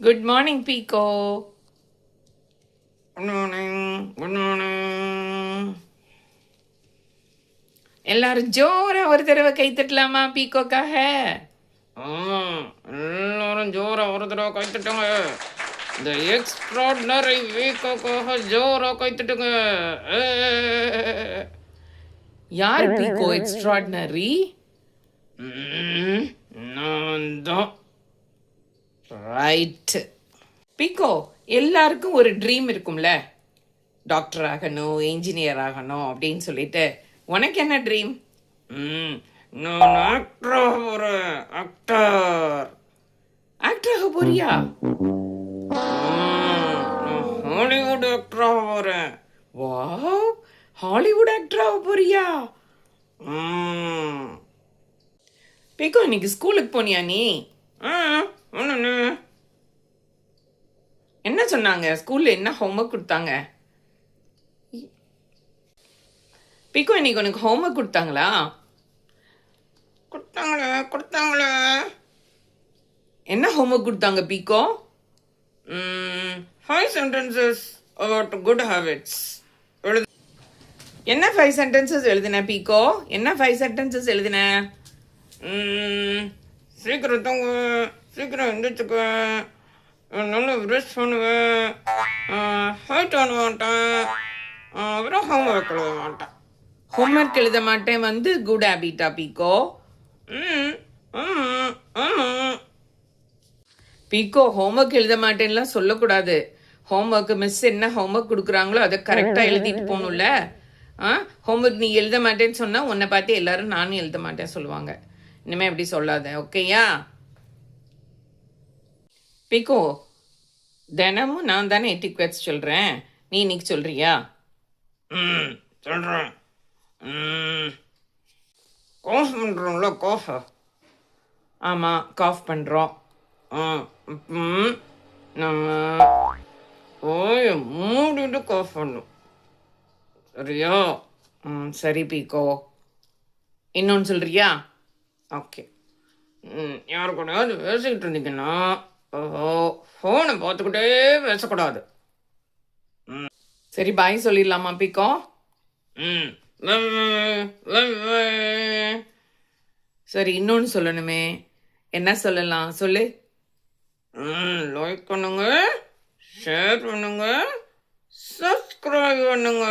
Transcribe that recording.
Good morning பீகோ. Good morning. Good morning. எல்லாரும் ஜோரா ஒரு தடவை கை தட்டலாமா பீகோக்காக? எல்லாரும் ஜோரா ஒரு தடவை கைத்துட்டுங்க. இந்த எக்ஸ்ட்ராடினரி வீக்காக ஜோரா கைத்துட்டுங்க. யார் பீகோ எக்ஸ்ட்ராடினரி? நான் தான். ரைட். பீகோ, எல்லாருக்கும் ஒரு ட்ரீம் இருக்கும்ல, டாக்டர் ஆகணும், இன்ஜினியர் ஆகணும் அப்படின்னு சொல்லிட்டு. உனக்கு என்ன ட்ரீம்? நான் ஆக்டராக போகிறேன். ஆக்டர். ஆக்டர் ஆக போறியா? நான் ஹாலிவுட் ஆக்டராக போகிறேன். வாவ், ஹாலிவுட் ஆக்டர் ஆக போறியா? பீகோ, இன்னைக்கு ஸ்கூலுக்கு போனியா நீ? ஒன்று என்ன சொன்னாங்க ஸ்கூல்ல? என்ன ஹோம்ஒர்க் கொடுத்தாங்க? பீகோ, இன்னைக்கு உனக்கு ஹோம்ஒர்க் கொடுத்தாங்களா? கொடுத்தாங்களே. என்ன ஹோம்ஒர்க் கொடுத்தாங்க பீகோ? 5 sentences about good habits. என்ன 5 sentences எழுதின பீகோ? என்ன 5 sentences எழுதின? சீக்கிரம் தூங்குவேன், சீக்கிரம் எந்திரிச்சுக்குவேன், நல்லா ப்ரெஷ் பண்ணுவேன், ஹைட் பண்ண மாட்டேன், அப்புறம் ஹோம்ஒர்க் எழுத மாட்டேன். ஹோம்ஒர்க் எழுத மாட்டேன் வந்து குட் ஹேபிட்டா பீகோ? பீகோ, ஹோம்ஒர்க் எழுத மாட்டேன்லாம் சொல்லக்கூடாது. ஹோம்ஒர்க் மிஸ் என்ன ஹோம்ஒர்க் கொடுக்குறாங்களோ அதை கரெக்டாக எழுதிட்டு போகணும்ல. ஹோம்ஒர்க் நீ எழுத மாட்டேன்னு சொன்னால் உன்னை பார்த்து எல்லாரும் நானும் எழுத மாட்டேன் சொல்லுவாங்க. இனிமே எப்படி சொல்லாத, ஓகேயா? பீகோ, தினமும் நான் தானே எட்டிக்வெட்ஸ் சொல்கிறேன், நீ இன்னைக்கு சொல்கிறியா? சொல்கிறேன். காஃப் பண்ணுறோம்ல, காஃப். ஆமாம், காஃப் பண்ணுறோம். நம்ம ஓய மூடிட்டு காஃப் பண்ணும், சரியா? சரி பீகோ. இன்னொன்று சொல்கிறியா? ஓகே. யார் கூடயாவது பேசிக்கிட்டு இருந்தீங்கன்னா ஃபோனை பார்த்துக்கிட்டே பேசக்கூடாது. சரி, பாய் சொல்லிடலாமா பீகோ? சரி, இன்னொன்று சொல்லணுமே, என்ன சொல்லலாம் சொல்லு? லைக் பண்ணுங்க, ஷேர் பண்ணுங்க, சப்ஸ்கிரைப் பண்ணுங்க.